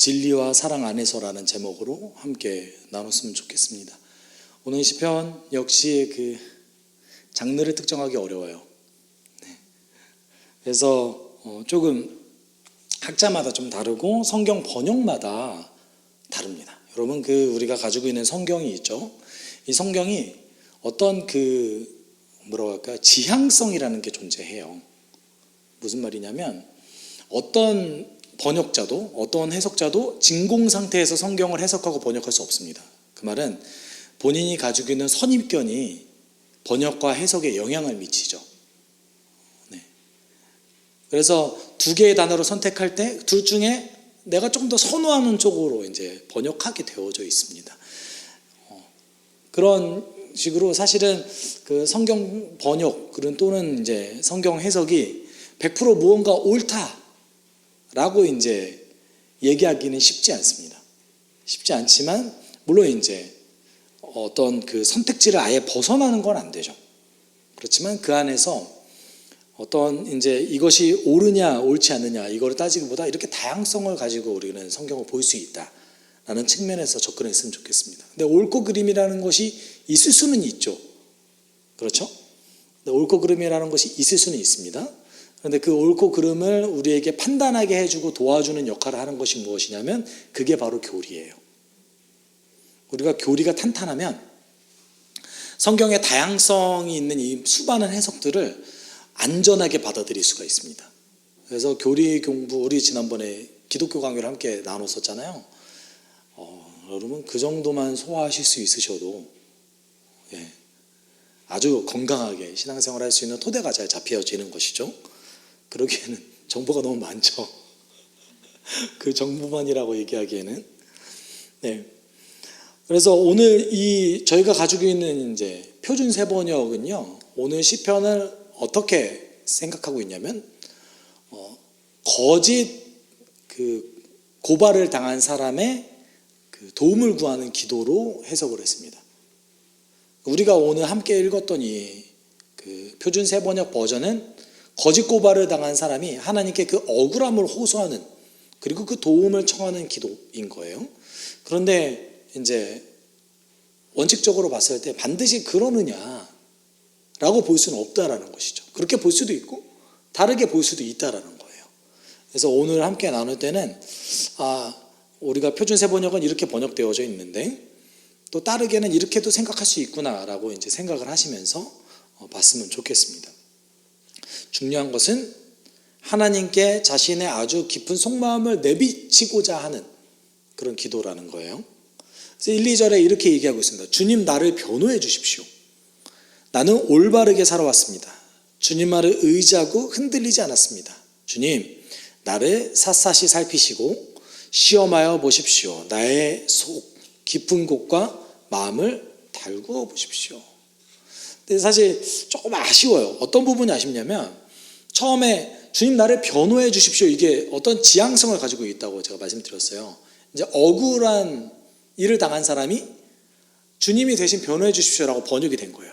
진리와 사랑 안에서라는 제목으로 함께 나눴으면 좋겠습니다. 오늘 시편 역시 그 장르를 특정하기 어려워요. 그래서 조금 학자마다 좀 다르고 성경 번역마다 다릅니다. 여러분 우리가 가지고 있는 성경이 있죠. 이 성경이 어떤 뭐라고 할까요? 지향성이라는 게 존재해요. 무슨 말이냐면 어떤 번역자도 어떤 해석자도 진공 상태에서 성경을 해석하고 번역할 수 없습니다. 그 말은 본인이 가지고 있는 선입견이 번역과 해석에 영향을 미치죠. 그래서 두 개의 단어를 선택할 때 둘 중에 내가 좀 더 선호하는 쪽으로 이제 번역하게 되어져 있습니다. 그런 식으로 사실은 그 성경 번역 또는 이제 성경 해석이 100% 무언가 옳다라고 이제 얘기하기는 쉽지 않습니다. 쉽지 않지만 물론 이제 어떤 그 선택지를 아예 벗어나는 건 안 되죠. 그렇지만 그 안에서 어떤 이제 이것이 옳으냐 옳지 않느냐 이거를 따지기보다 이렇게 다양성을 가지고 우리는 성경을 볼 수 있다라는 측면에서 접근했으면 좋겠습니다. 근데 옳고 그름이라는 것이 있을 수는 있죠. 그렇죠? 옳고 그름이라는 것이 있을 수는 있습니다. 그런데 그 옳고 그름을 우리에게 판단하게 해주고 도와주는 역할을 하는 것이 무엇이냐면 그게 바로 교리예요. 우리가 교리가 탄탄하면 성경의 다양성이 있는 이 수많은 해석들을 안전하게 받아들일 수가 있습니다. 그래서 교리 공부 우리 지난번에 기독교 강의를 함께 나눴었잖아요. 여러분 그 정도만 소화하실 수 있으셔도 아주 건강하게 신앙생활 할 수 있는 토대가 잘 잡혀지는 것이죠. 그러기에는 정보가 너무 많죠. 그 정보만이라고 얘기하기에는. 그래서 오늘 저희가 가지고 있는 이제 표준 세번역은요. 오늘 시편을 어떻게 생각하고 있냐면 거짓 고발을 당한 사람의 도움을 구하는 기도로 해석을 했습니다. 우리가 오늘 함께 읽었던 이 표준 세번역 버전은 거짓 고발을 당한 사람이 하나님께 그 억울함을 호소하는 그리고 그 도움을 청하는 기도인 거예요. 그런데 이제 원칙적으로 봤을 때 반드시 그러느냐 라고 볼 수는 없다라는 것이죠. 그렇게 볼 수도 있고 다르게 볼 수도 있다라는 거예요. 그래서 오늘 함께 나눌 때는 우리가 표준 세번역은 이렇게 번역되어져 있는데 또 다르게는 이렇게도 생각할 수 있구나라고 이제 생각을 하시면서 봤으면 좋겠습니다. 중요한 것은 하나님께 자신의 아주 깊은 속마음을 내비치고자 하는 그런 기도라는 거예요. 그래서 1, 2절에 이렇게 얘기하고 있습니다. 주님 나를 변호해 주십시오. 나는 올바르게 살아왔습니다. 주님 말을 의지하고 흔들리지 않았습니다. 주님, 나를 샅샅이 살피시고 시험하여 보십시오. 나의 속 깊은 곳과 마음을 달구어 보십시오. 근데 사실 조금 아쉬워요. 어떤 부분이 아쉽냐면 처음에 주님 나를 변호해 주십시오. 이게 어떤 지향성을 가지고 있다고 제가 말씀드렸어요. 이제 억울한 일을 당한 사람이 주님이 대신 변호해 주십시오라고 번역이 된 거예요.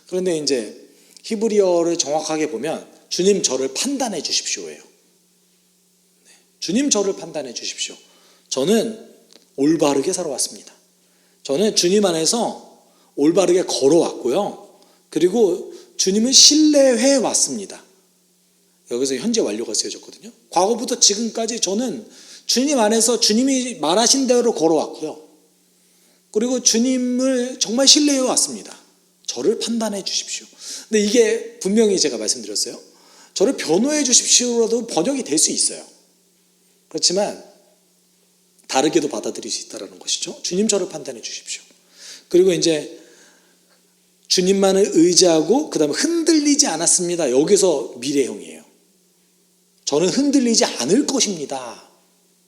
그런데 이제 히브리어를 정확하게 보면 주님 저를 판단해 주십시오예요. 주님 저를 판단해 주십시오. 저는 올바르게 살아왔습니다. 저는 주님 안에서 올바르게 걸어왔고요. 그리고 주님을 신뢰해 왔습니다. 여기서 현재 완료가 쓰여졌거든요. 과거부터 지금까지 저는 주님 안에서 주님이 말하신 대로 걸어왔고요. 그리고 주님을 정말 신뢰해 왔습니다. 저를 판단해 주십시오. 근데 이게 분명히 제가 말씀드렸어요. 저를 변호해 주십시오라도 번역이 될 수 있어요. 그렇지만 다르게도 받아들일 수 있다는 것이죠. 주님 저를 판단해 주십시오. 그리고 이제 주님만을 의지하고 그 다음에 흔들리지 않았습니다. 여기서 미래형이에요. 저는 흔들리지 않을 것입니다.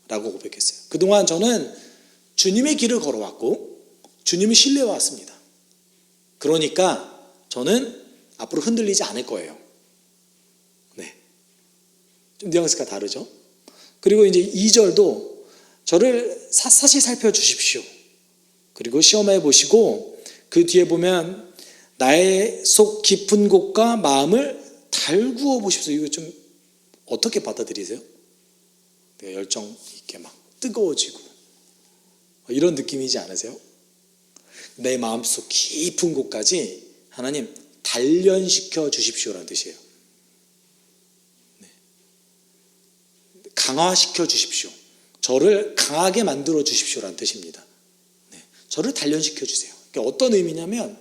라고 고백했어요. 그동안 저는 주님의 길을 걸어왔고 주님을 신뢰해 왔습니다. 그러니까 저는 앞으로 흔들리지 않을 거예요. 좀 뉘앙스가 다르죠? 그리고 이제 2절도 저를 샅샅이 살펴주십시오. 그리고 시험해 보시고 그 뒤에 보면 나의 속 깊은 곳과 마음을 달구어 보십시오. 이거 좀 어떻게 받아들이세요? 열정 있게 막 뜨거워지고 이런 느낌이지 않으세요? 내 마음속 깊은 곳까지 하나님 단련시켜 주십시오라는 뜻이에요. 네. 강화시켜 주십시오. 저를 강하게 만들어 주십시오라는 뜻입니다. 네. 저를 단련시켜 주세요. 그러니까 어떤 의미냐면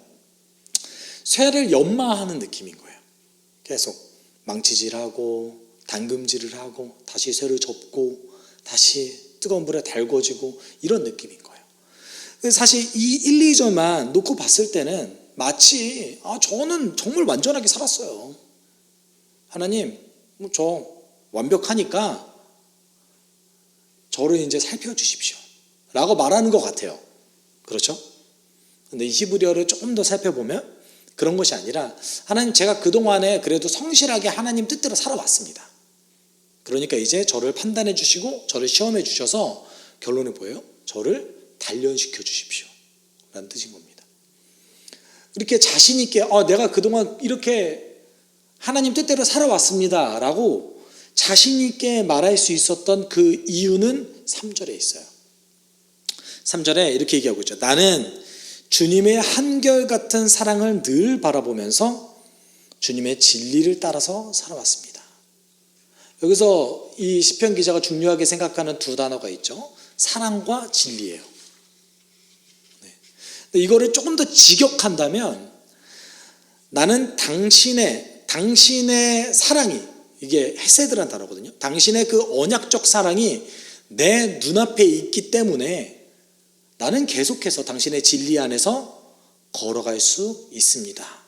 쇠를 연마하는 느낌인 거예요. 계속 망치질하고 담금질을 하고 다시 쇠를 접고 다시 뜨거운 불에 달궈지고 이런 느낌인 거예요. 사실 이 1, 2절만 놓고 봤을 때는 마치 저는 정말 완전하게 살았어요. 하나님 저 완벽하니까 저를 이제 살펴주십시오 라고 말하는 것 같아요. 그렇죠? 근데 이 히브리어를 조금 더 살펴보면 그런 것이 아니라 하나님 제가 그동안에 그래도 성실하게 하나님 뜻대로 살아왔습니다. 그러니까 이제 저를 판단해 주시고 저를 시험해 주셔서 결론이 뭐예요? 저를 단련시켜 주십시오 라는 뜻인 겁니다. 이렇게 자신 있게 내가 그동안 이렇게 하나님 뜻대로 살아왔습니다 라고 자신 있게 말할 수 있었던 그 이유는 3절에 있어요. 3절에 이렇게 얘기하고 있죠. 나는 주님의 한결같은 사랑을 늘 바라보면서 주님의 진리를 따라서 살아왔습니다. 여기서 이 시편 기자가 중요하게 생각하는 두 단어가 있죠. 사랑과 진리예요. 네. 이거를 조금 더 직역한다면 나는 당신의 사랑이, 이게 헤세드란 단어거든요. 당신의 그 언약적 사랑이 내 눈앞에 있기 때문에 나는 계속해서 당신의 진리 안에서 걸어갈 수 있습니다.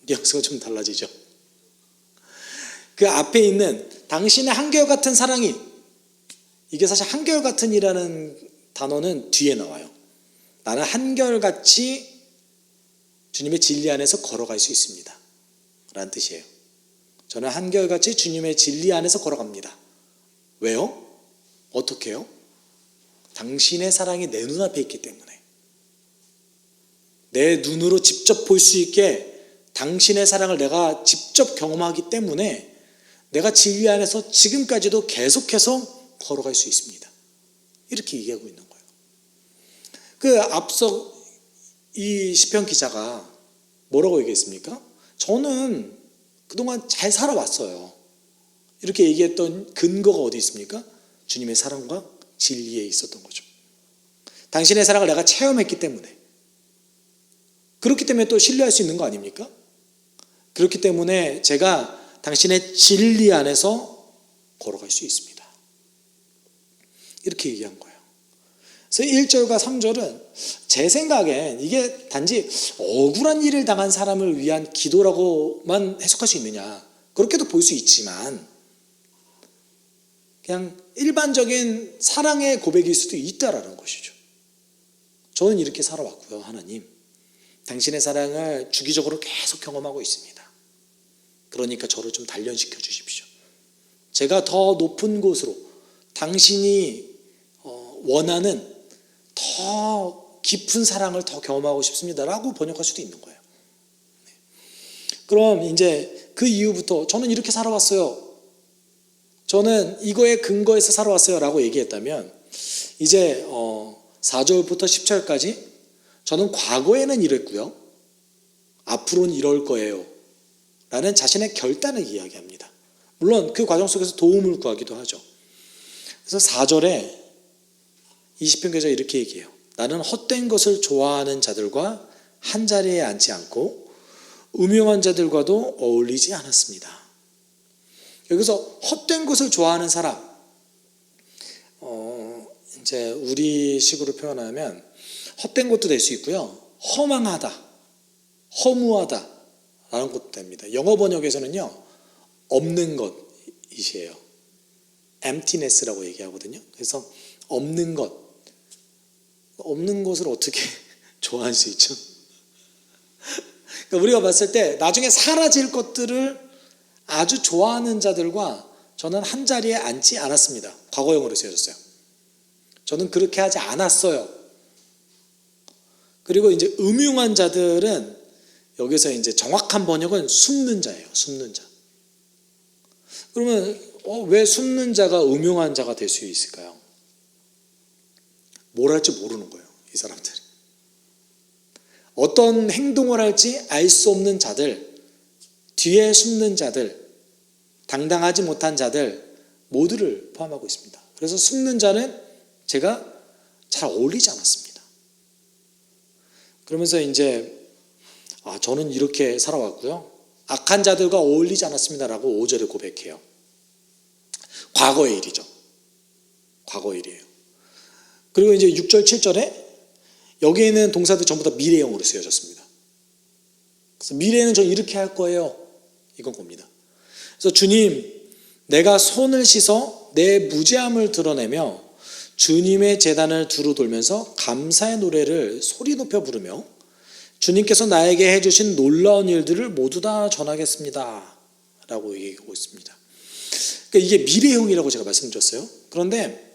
뉘앙스가 좀 달라지죠. 그 앞에 있는 당신의 한결같은 사랑이, 이게 사실 한결같은이라는 단어는 뒤에 나와요. 나는 한결같이 주님의 진리 안에서 걸어갈 수 있습니다 라는 뜻이에요. 저는 한결같이 주님의 진리 안에서 걸어갑니다. 왜요? 어떻게 해요? 당신의 사랑이 내 눈앞에 있기 때문에, 내 눈으로 직접 볼 수 있게 당신의 사랑을 내가 직접 경험하기 때문에 내가 진리 안에서 지금까지도 계속해서 걸어갈 수 있습니다. 이렇게 얘기하고 있는 거예요. 그 앞서 이 시편 기자가 뭐라고 얘기했습니까? 저는 그동안 잘 살아왔어요. 이렇게 얘기했던 근거가 어디 있습니까? 주님의 사랑과 진리에 있었던 거죠. 당신의 사랑을 내가 체험했기 때문에, 그렇기 때문에 또 신뢰할 수 있는 거 아닙니까? 그렇기 때문에 제가 당신의 진리 안에서 걸어갈 수 있습니다. 이렇게 얘기한 거예요. 그래서 1절과 3절은 제 생각엔 이게 단지 억울한 일을 당한 사람을 위한 기도라고만 해석할 수 있느냐, 그렇게도 볼 수 있지만 그냥 일반적인 사랑의 고백일 수도 있다라는 것이죠. 저는 이렇게 살아왔고요. 하나님, 당신의 사랑을 주기적으로 계속 경험하고 있습니다. 그러니까 저를 좀 단련시켜 주십시오. 제가 더 높은 곳으로, 당신이 원하는 더 깊은 사랑을 더 경험하고 싶습니다 라고 번역할 수도 있는 거예요. 그럼 이제 그 이후부터 저는 이렇게 살아왔어요, 저는 이거에 근거해서 살아왔어요 라고 얘기했다면, 이제 4절부터 10절까지 저는 과거에는 이랬고요, 앞으로는 이럴 거예요 라는 자신의 결단을 이야기합니다. 물론 그 과정 속에서 도움을 구하기도 하죠. 그래서 4절에 이 시편 기자가 이렇게 얘기해요. 나는 헛된 것을 좋아하는 자들과 한자리에 앉지 않고 음흉한 자들과도 어울리지 않았습니다. 여기서 헛된 것을 좋아하는 사람, 이제 우리식으로 표현하면 헛된 것도 될 수 있고요, 허망하다, 허무하다 라는 것도 됩니다. 영어 번역에서는요, 없는 것이에요. emptiness라고 얘기하거든요. 그래서 없는 것을 어떻게 좋아할 수 있죠? 그러니까 우리가 봤을 때 나중에 사라질 것들을 아주 좋아하는 자들과 저는 한 자리에 앉지 않았습니다. 과거형으로 쓰여졌어요. 저는 그렇게 하지 않았어요. 그리고 이제 음흉한 자들은 여기서 이제 정확한 번역은 숨는 자예요. 숨는 자. 그러면 왜 숨는 자가 음흉한 자가 될 수 있을까요? 뭘 할지 모르는 거예요, 이 사람들이. 어떤 행동을 할지 알 수 없는 자들, 뒤에 숨는 자들, 당당하지 못한 자들 모두를 포함하고 있습니다. 그래서 숨는 자는 제가 잘 어울리지 않았습니다. 그러면서 이제 저는 이렇게 살아왔고요. 악한 자들과 어울리지 않았습니다라고 5절에 고백해요. 과거의 일이죠. 과거의 일이에요. 그리고 이제 6절, 7절에 여기에 있는 동사들 전부 다 미래형으로 쓰여졌습니다. 그래서 미래에는 저 이렇게 할 거예요. 이건 겁니다. 그래서 주님, 내가 손을 씻어 내 무죄함을 드러내며 주님의 제단을 두루 돌면서 감사의 노래를 소리 높여 부르며 주님께서 나에게 해주신 놀라운 일들을 모두 다 전하겠습니다. 라고 얘기하고 있습니다. 그러니까 이게 미래형이라고 제가 말씀드렸어요. 그런데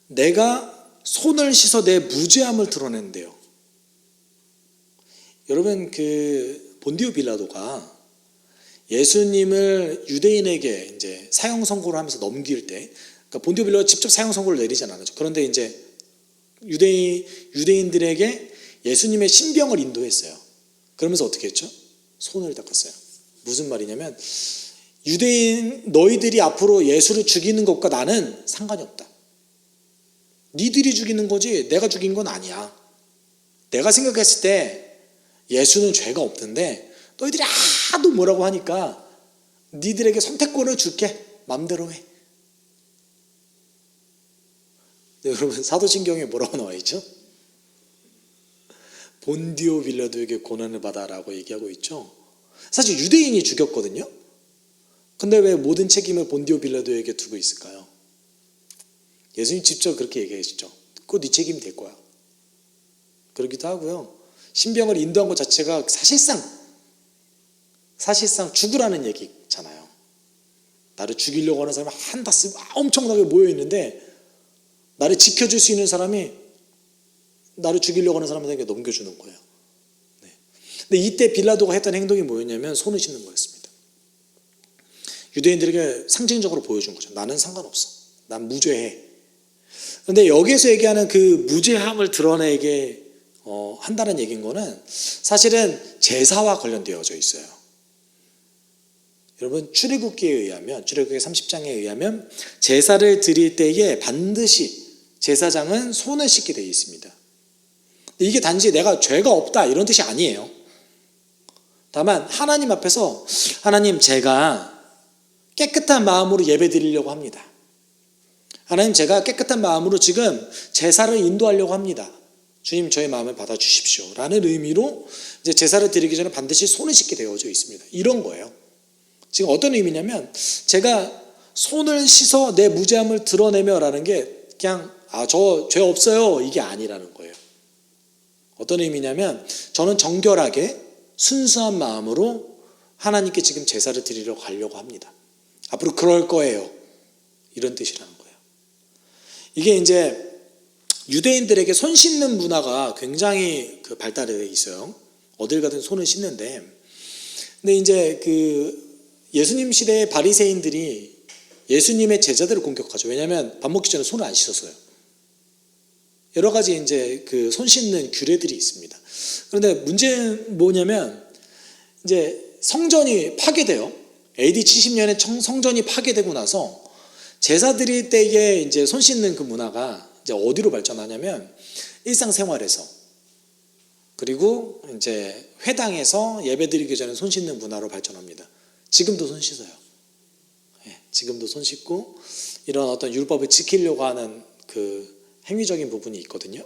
내가 손을 씻어 내 무죄함을 드러낸대요. 여러분, 본디오 빌라도가 예수님을 유대인에게 이제 사형 선고를 하면서 넘길 때, 그러니까 본디오 빌라도가 직접 사형 선고를 내리지 않았죠. 그런데 이제 유대인들에게 예수님의 신병을 인도했어요. 그러면서 어떻게 했죠? 손을 닦았어요. 무슨 말이냐면, 유대인 너희들이 앞으로 예수를 죽이는 것과 나는 상관이 없다. 니들이 죽이는 거지 내가 죽인 건 아니야. 내가 생각했을 때 예수는 죄가 없는데 너희들이 하도 뭐라고 하니까 니들에게 선택권을 줄게. 맘대로 해. 네, 여러분, 사도신경에 뭐라고 나와 있죠? 본디오 빌라도에게 고난을 받아라고 얘기하고 있죠. 사실 유대인이 죽였거든요. 근데 왜 모든 책임을 본디오 빌라도에게 두고 있을까요? 예수님 직접 그렇게 얘기하시죠. 그거 네 책임이 될 거야. 그러기도 하고요. 신병을 인도한 것 자체가 사실상 죽으라는 얘기잖아요. 나를 죽이려고 하는 사람이 한다스 엄청나게 모여 있는데 나를 지켜줄 수 있는 사람이 나를 죽이려고 하는 사람에게 넘겨주는 거예요. 네. 근데 이때 빌라도가 했던 행동이 뭐였냐면 손을 씻는 거였습니다. 유대인들에게 상징적으로 보여준 거죠. 나는 상관없어. 난 무죄해. 그런데 여기에서 얘기하는 그 무죄함을 드러내게 한다는 얘기인 거는 사실은 제사와 관련되어져 있어요. 여러분, 출애굽기에 의하면, 출애굽기 30장에 의하면 제사를 드릴 때에 반드시 제사장은 손을 씻게 되어 있습니다. 이게 단지 내가 죄가 없다 이런 뜻이 아니에요. 다만 하나님 앞에서 하나님, 제가 깨끗한 마음으로 예배 드리려고 합니다. 하나님, 제가 깨끗한 마음으로 지금 제사를 인도하려고 합니다. 주님, 저의 마음을 받아주십시오. 라는 의미로 이제 제사를 드리기 전에 반드시 손을 씻게 되어져 있습니다. 이런 거예요. 지금 어떤 의미냐면 제가 손을 씻어 내 무죄함을 드러내며 라는 게 그냥 저 죄 없어요 이게 아니라는 거예요. 어떤 의미냐면 저는 정결하게 순수한 마음으로 하나님께 지금 제사를 드리러 가려고 합니다. 앞으로 그럴 거예요. 이런 뜻이라는 거예요. 이게 이제 유대인들에게 손 씻는 문화가 굉장히 발달되어 있어요. 어딜 가든 손을 씻는데, 근데 이제 예수님 시대의 바리새인들이 예수님의 제자들을 공격하죠. 왜냐하면 밥 먹기 전에 손을 안 씻었어요. 여러 가지 이제 손 씻는 규례들이 있습니다. 그런데 문제는 뭐냐면 이제 성전이 파괴돼요. AD 70년에 성전이 파괴되고 나서 제사 드릴 때에 이제 손 씻는 그 문화가 이제 어디로 발전하냐면 일상생활에서, 그리고 이제 회당에서 예배 드리기 전에 손 씻는 문화로 발전합니다. 지금도 손 씻어요. 지금도 손 씻고 이런 어떤 율법을 지키려고 하는 행위적인 부분이 있거든요.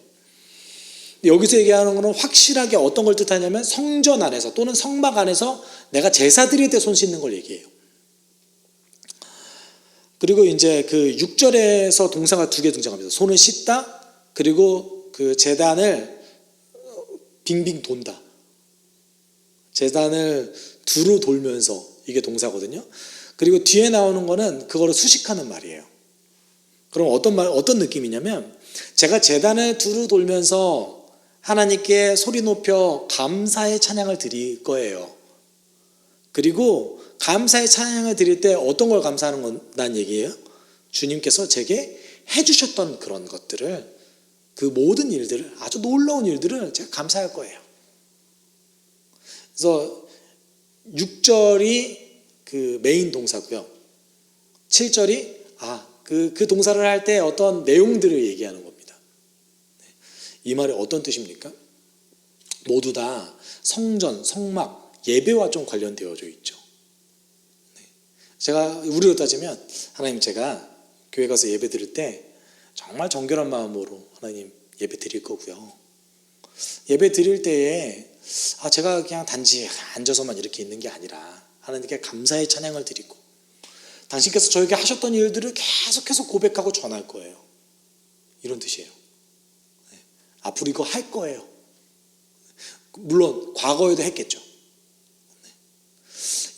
여기서 얘기하는 것은 확실하게 어떤 걸 뜻하냐면 성전 안에서 또는 성막 안에서 내가 제사 드릴 때 손 씻는 걸 얘기해요. 그리고 이제 6절에서 동사가 2개 등장합니다. 손을 씻다, 그리고 제단을 빙빙 돈다. 제단을 두루 돌면서, 이게 동사거든요. 그리고 뒤에 나오는 거는 그거를 수식하는 말이에요. 그럼 어떤 느낌이냐면 제가 제단을 두루 돌면서 하나님께 소리 높여 감사의 찬양을 드릴 거예요. 그리고 감사의 찬양을 드릴 때 어떤 걸 감사하는 건다는 얘기예요? 주님께서 제게 해주셨던 그런 것들을, 그 모든 일들을, 아주 놀라운 일들을 제가 감사할 거예요. 그래서 6절이 그 메인 동사고요. 7절이 그 동사를 할 때 어떤 내용들을 얘기하는 겁니다. 이 말이 어떤 뜻입니까? 모두 다 성전, 성막, 예배와 좀 관련되어져 있죠. 제가 우리로 따지면 하나님, 제가 교회 가서 예배 드릴 때 정말 정결한 마음으로 하나님 예배 드릴 거고요. 예배 드릴 때에 제가 그냥 단지 앉아서만 이렇게 있는 게 아니라 하나님께 감사의 찬양을 드리고 당신께서 저에게 하셨던 일들을 계속해서 고백하고 전할 거예요. 이런 뜻이에요. 앞으로 이거 할 거예요. 물론 과거에도 했겠죠.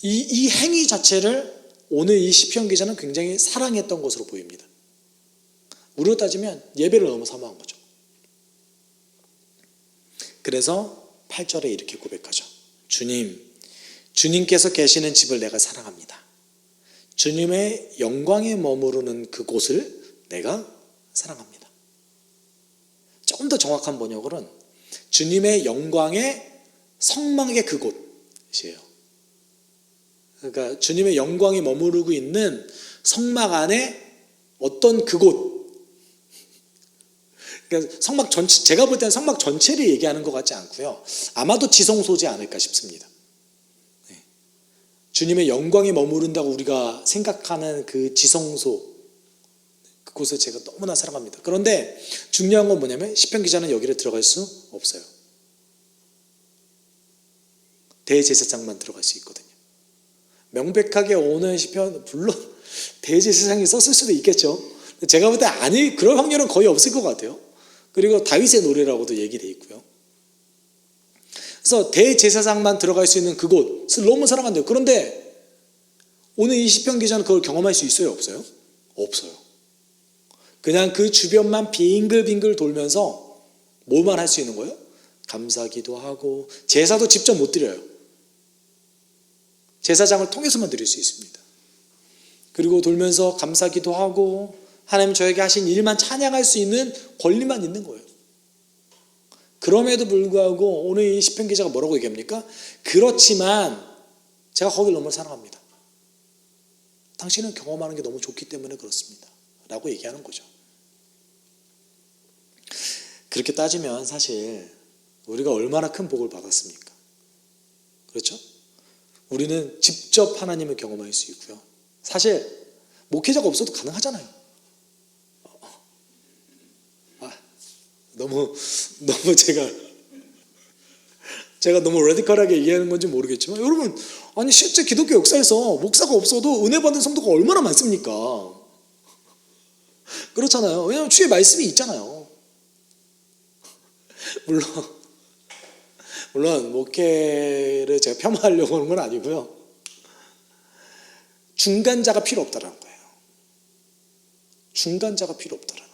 이 행위 자체를 오늘 이 시편 기자는 굉장히 사랑했던 것으로 보입니다. 우리로 따지면 예배를 너무 사모한 거죠. 그래서 8절에 이렇게 고백하죠. 주님께서 계시는 집을 내가 사랑합니다. 주님의 영광에 머무르는 그곳을 내가 사랑합니다. 조금 더 정확한 번역으로는 주님의 영광의 성막의 그곳이에요. 그러니까 주님의 영광이 머무르고 있는 성막 안에 어떤 그곳. 그러니까 성막 전체, 제가 볼 때는 성막 전체를 얘기하는 것 같지 않고요. 아마도 지성소지 않을까 싶습니다. 주님의 영광이 머무른다고 우리가 생각하는 그 지성소, 그곳을 제가 너무나 사랑합니다. 그런데 중요한 건 뭐냐면 시편 기자는 여기를 들어갈 수 없어요. 대제사장만 들어갈 수 있거든요. 명백하게 오는 시편, 물론 대제사장이 썼을 수도 있겠죠. 제가 볼 때 그럴 확률은 거의 없을 것 같아요. 그리고 다윗의 노래라고도 얘기되어 있고요. 그래서 대제사장만 들어갈 수 있는 그곳을 너무 사랑한대요. 그런데 오늘 이 시편 기자는 그걸 경험할 수 있어요? 없어요? 없어요. 그냥 그 주변만 빙글빙글 돌면서 뭐만 할 수 있는 거예요? 감사기도 하고, 제사도 직접 못 드려요. 제사장을 통해서만 드릴 수 있습니다. 그리고 돌면서 감사기도 하고 하나님 저에게 하신 일만 찬양할 수 있는 권리만 있는 거예요. 그럼에도 불구하고 오늘 이 시편 기자가 뭐라고 얘기합니까? 그렇지만 제가 거기를 너무 사랑합니다. 당신은 경험하는 게 너무 좋기 때문에 그렇습니다. 라고 얘기하는 거죠. 그렇게 따지면 사실 우리가 얼마나 큰 복을 받았습니까? 그렇죠? 우리는 직접 하나님을 경험할 수 있고요. 사실 목회자가 없어도 가능하잖아요. 너무 제가 너무 레디컬하게 얘기하는 건지 모르겠지만 여러분, 아니 실제 기독교 역사에서 목사가 없어도 은혜 받은 성도가 얼마나 많습니까? 그렇잖아요. 왜냐하면 주의 말씀이 있잖아요. 물론 목회를 제가 폄하하려고 하는 건 아니고요. 중간자가 필요 없다라는 거예요. 중간자가 필요 없다라는 거예요.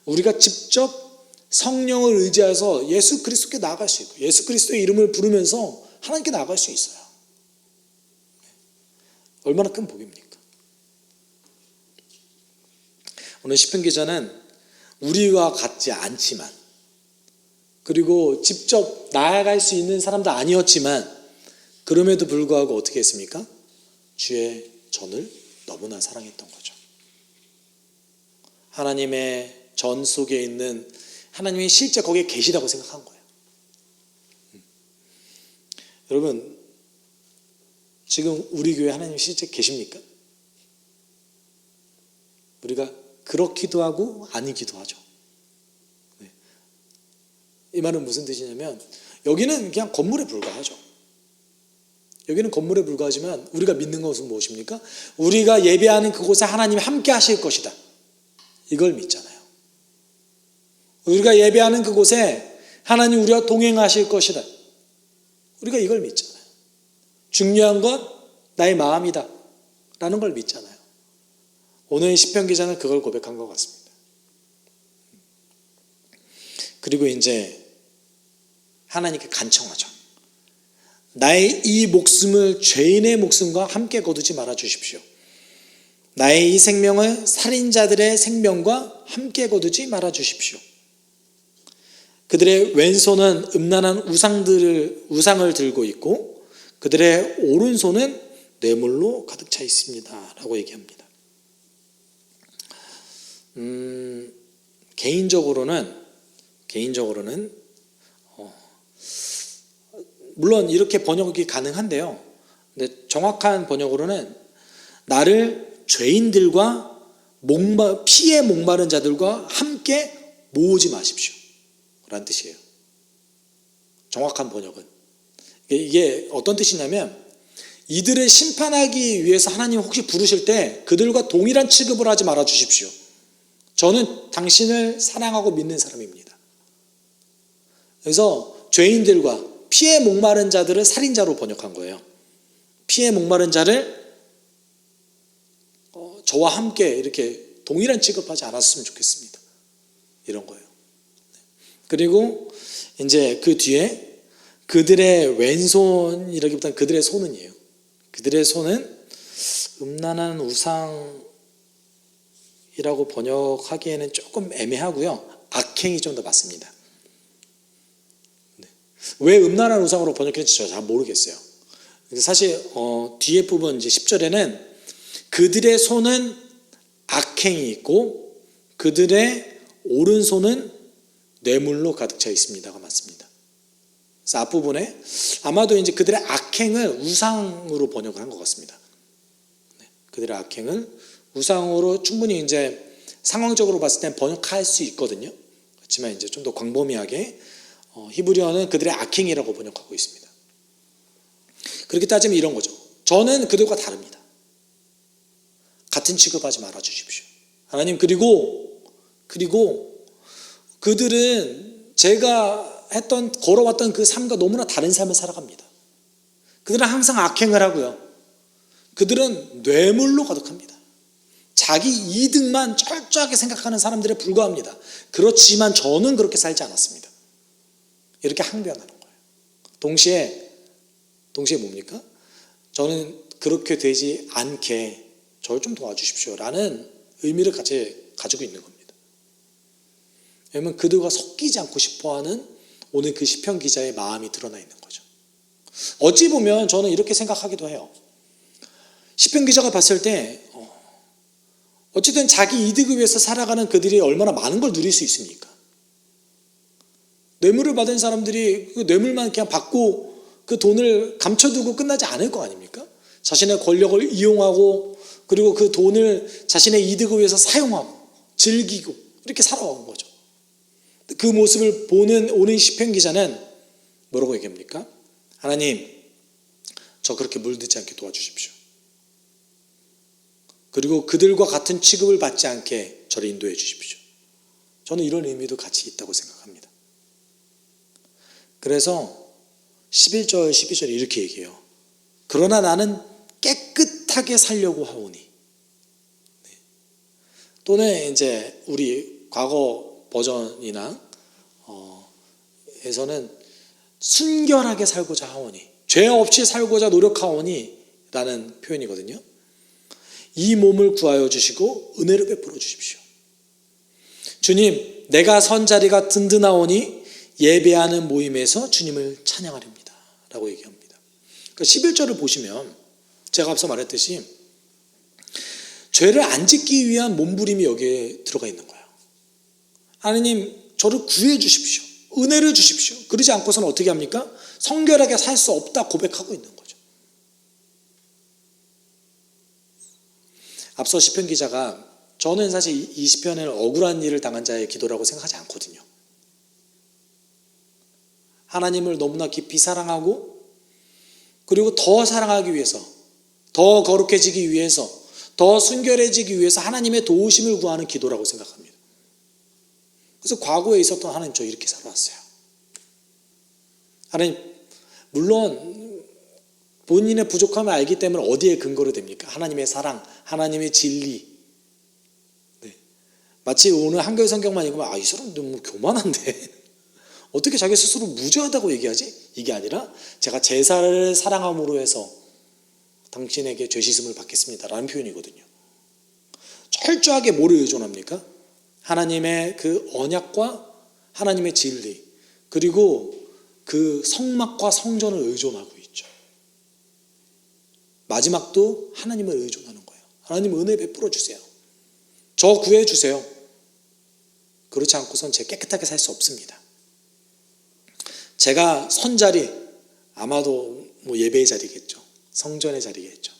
우리가 직접 성령을 의지해서 예수 그리스도께 나아갈 수 있고 예수 그리스도의 이름을 부르면서 하나님께 나아갈 수 있어요. 얼마나 큰 복입니까? 오늘 시편 기자는 우리와 같지 않지만, 그리고 직접 나아갈 수 있는 사람도 아니었지만 그럼에도 불구하고 어떻게 했습니까? 주의 전을 너무나 사랑했던 거죠. 하나님의 전 속에 있는 하나님이 실제 거기에 계시다고 생각한 거예요. 여러분, 지금 우리 교회 하나님 실제 계십니까? 우리가 그렇기도 하고 아니기도 하죠. 이 말은 무슨 뜻이냐면 여기는 그냥 건물에 불과하죠. 여기는 건물에 불과하지만 우리가 믿는 것은 무엇입니까? 우리가 예배하는 그곳에 하나님이 함께 하실 것이다. 이걸 믿잖아요. 우리가 예배하는 그곳에 하나님 우리와 동행하실 것이다. 우리가 이걸 믿잖아요. 중요한 건 나의 마음이다 라는 걸 믿잖아요. 오늘 시편 기자는 그걸 고백한 것 같습니다. 그리고 이제 하나님께 간청하죠. 나의 이 목숨을 죄인의 목숨과 함께 거두지 말아 주십시오. 나의 이 생명을 살인자들의 생명과 함께 거두지 말아 주십시오. 그들의 왼손은 음란한 우상을 들고 있고 그들의 오른손은 뇌물로 가득 차 있습니다. 라고 얘기합니다. 개인적으로는 물론 이렇게 번역이 가능한데요. 근데 정확한 번역으로는 나를 죄인들과 피에 목마른 자들과 함께 모으지 마십시오. 라는 뜻이에요. 정확한 번역은. 이게 어떤 뜻이냐면 이들을 심판하기 위해서 하나님 혹시 부르실 때 그들과 동일한 취급을 하지 말아 주십시오. 저는 당신을 사랑하고 믿는 사람입니다. 그래서 죄인들과 피에 목마른 자들을 살인자로 번역한 거예요. 피에 목마른 자를 저와 함께 이렇게 동일한 취급하지 않았으면 좋겠습니다. 이런 거예요. 그리고 이제 그 뒤에 그들의 왼손이라기보다는 그들의 손은이에요. 그들의 손은 음란한 우상이라고 번역하기에는 조금 애매하고요. 악행이 좀 더 맞습니다. 왜 음란한 우상으로 번역했는지 저 잘 모르겠어요. 사실 뒤에 부분 이제 10절에는 그들의 손은 악행이 있고 그들의 오른손은 뇌물로 가득 차 있습니다가 맞습니다. 그래서 앞부분에 아마도 이제 그들의 악행을 우상으로 번역을 한 것 같습니다. 그들의 악행을 우상으로 충분히 이제 상황적으로 봤을 때 번역할 수 있거든요. 그렇지만 이제 좀 더 광범위하게 히브리어는 그들의 악행이라고 번역하고 있습니다. 그렇게 따지면 이런 거죠. 저는 그들과 다릅니다. 같은 취급하지 말아 주십시오. 하나님, 그리고 그들은 제가 걸어왔던 그 삶과 너무나 다른 삶을 살아갑니다. 그들은 항상 악행을 하고요. 그들은 뇌물로 가득합니다. 자기 이득만 철저하게 생각하는 사람들에 불과합니다. 그렇지만 저는 그렇게 살지 않았습니다. 이렇게 항변하는 거예요. 동시에 뭡니까? 저는 그렇게 되지 않게 저를 좀 도와주십시오 라는 의미를 같이 가지고 있는 겁니다. 왜냐하면 그들과 섞이지 않고 싶어하는 오늘 그 시편 기자의 마음이 드러나 있는 거죠. 어찌 보면 저는 이렇게 생각하기도 해요. 시편 기자가 봤을 때 어쨌든 자기 이득을 위해서 살아가는 그들이 얼마나 많은 걸 누릴 수 있습니까? 뇌물을 받은 사람들이 그 뇌물만 그냥 받고 그 돈을 감춰두고 끝나지 않을 거 아닙니까? 자신의 권력을 이용하고 그리고 그 돈을 자신의 이득을 위해서 사용하고 즐기고 이렇게 살아온 거죠. 그 모습을 보는 오늘 시편 기자는 뭐라고 얘기합니까? 하나님, 저 그렇게 물들지 않게 도와주십시오. 그리고 그들과 같은 취급을 받지 않게 저를 인도해 주십시오. 저는 이런 의미도 같이 있다고 생각합니다. 그래서 11절, 12절에 이렇게 얘기해요. 그러나 나는 깨끗하게 살려고 하오니. 네. 또는 이제 우리 과거 버전이나 에서는 순결하게 살고자 하오니, 죄 없이 살고자 노력하오니 라는 표현이거든요. 이 몸을 구하여 주시고 은혜를 베풀어 주십시오. 주님, 내가 선 자리가 든든하오니 예배하는 모임에서 주님을 찬양하렵니다 라고 얘기합니다. 그러니까 11절을 보시면 제가 앞서 말했듯이 죄를 안 짓기 위한 몸부림이 여기에 들어가 있는 거예요. 하나님, 저를 구해 주십시오. 은혜를 주십시오. 그러지 않고서는 어떻게 합니까? 성결하게 살 수 없다 고백하고 있는 거죠. 앞서 시편 기자가, 저는 사실 이 시편을 억울한 일을 당한 자의 기도라고 생각하지 않거든요. 하나님을 너무나 깊이 사랑하고 그리고 더 사랑하기 위해서, 더 거룩해지기 위해서, 더 순결해지기 위해서 하나님의 도우심을 구하는 기도라고 생각합니다. 그래서 과거에 있었던 하나님, 저 이렇게 살아왔어요. 하나님, 물론 본인의 부족함을 알기 때문에 어디에 근거로 됩니까? 하나님의 사랑, 하나님의 진리. 네. 마치 오늘 한글 성경만 읽으면 이 사람 너무 교만한데 어떻게 자기 스스로 무죄하다고 얘기하지? 이게 아니라 제가 제사를 사랑함으로 해서 당신에게 죄 씻음을 받겠습니다 라는 표현이거든요. 철저하게 뭐를 의존합니까? 하나님의 그 언약과 하나님의 진리, 그리고 그 성막과 성전을 의존하고 있죠. 마지막도 하나님을 의존하는 거예요. 하나님 은혜 베풀어 주세요. 저 구해 주세요. 그렇지 않고선 제가 깨끗하게 살 수 없습니다. 제가 선 자리, 아마도 뭐 예배의 자리겠죠. 성전의 자리겠죠.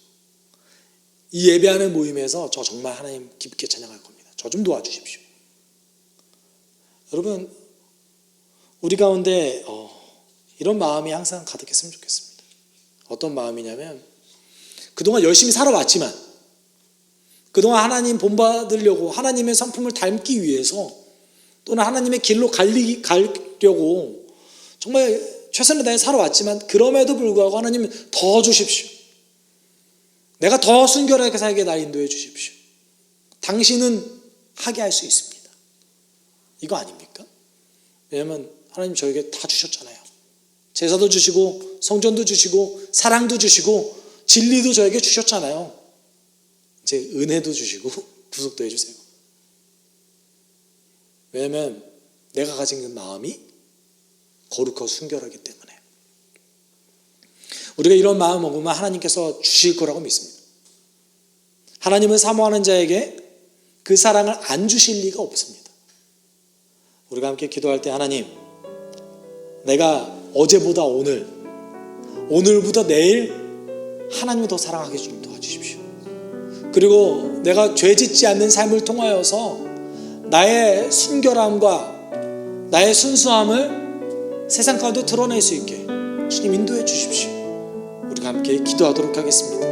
이 예배하는 모임에서 저 정말 하나님 깊게 찬양할 겁니다. 저 좀 도와주십시오. 여러분, 우리 가운데 이런 마음이 항상 가득했으면 좋겠습니다. 어떤 마음이냐면, 그동안 열심히 살아왔지만, 그동안 하나님 본받으려고 하나님의 성품을 닮기 위해서, 또는 하나님의 길로 가려고 정말 최선을 다해 살아왔지만, 그럼에도 불구하고 하나님 더 주십시오. 내가 더 순결하게 살게 날 인도해 주십시오. 당신은 하게 할 수 있습니다. 이거 아닙니까? 왜냐하면 하나님 저에게 다 주셨잖아요. 제사도 주시고 성전도 주시고 사랑도 주시고 진리도 저에게 주셨잖아요. 이제 은혜도 주시고 구속도 해주세요. 왜냐하면 내가 가진 그 마음이 거룩하고 순결하기 때문에. 우리가 이런 마음 먹으면 하나님께서 주실 거라고 믿습니다. 하나님을 사모하는 자에게 그 사랑을 안 주실 리가 없습니다. 우리가 함께 기도할 때, 하나님, 내가 어제보다 오늘, 오늘보다 내일 하나님을 더 사랑하게 좀 도와주십시오. 그리고 내가 죄짓지 않는 삶을 통하여서 나의 순결함과 나의 순수함을 세상 가운데 드러낼 수 있게 주님 인도해 주십시오. 우리가 함께 기도하도록 하겠습니다.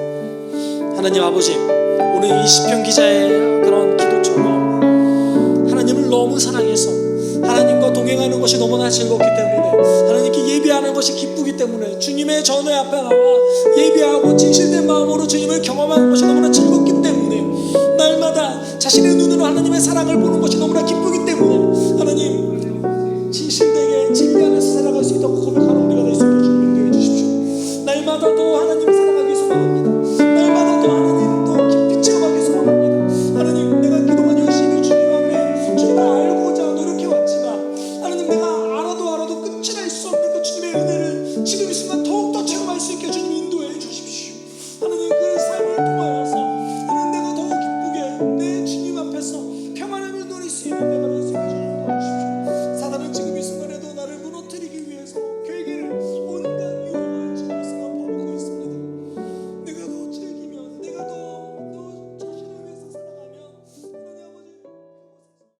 하나님 아버지, 오늘 이 시편 기자의 그런 기도처럼 하나님을 너무 사랑해서 하나님과 동행하는 것이 너무나 즐겁기 때문에, 하나님께 예배하는 것이 기쁘기 때문에, 주님의 전회 앞에 나와 예배하고 진실된 마음으로 주님을 경험하는 것이 너무나 즐겁기 때문에, 날마다 자신의 눈으로 하나님의 사랑을 보는 것이 너무나 기쁘기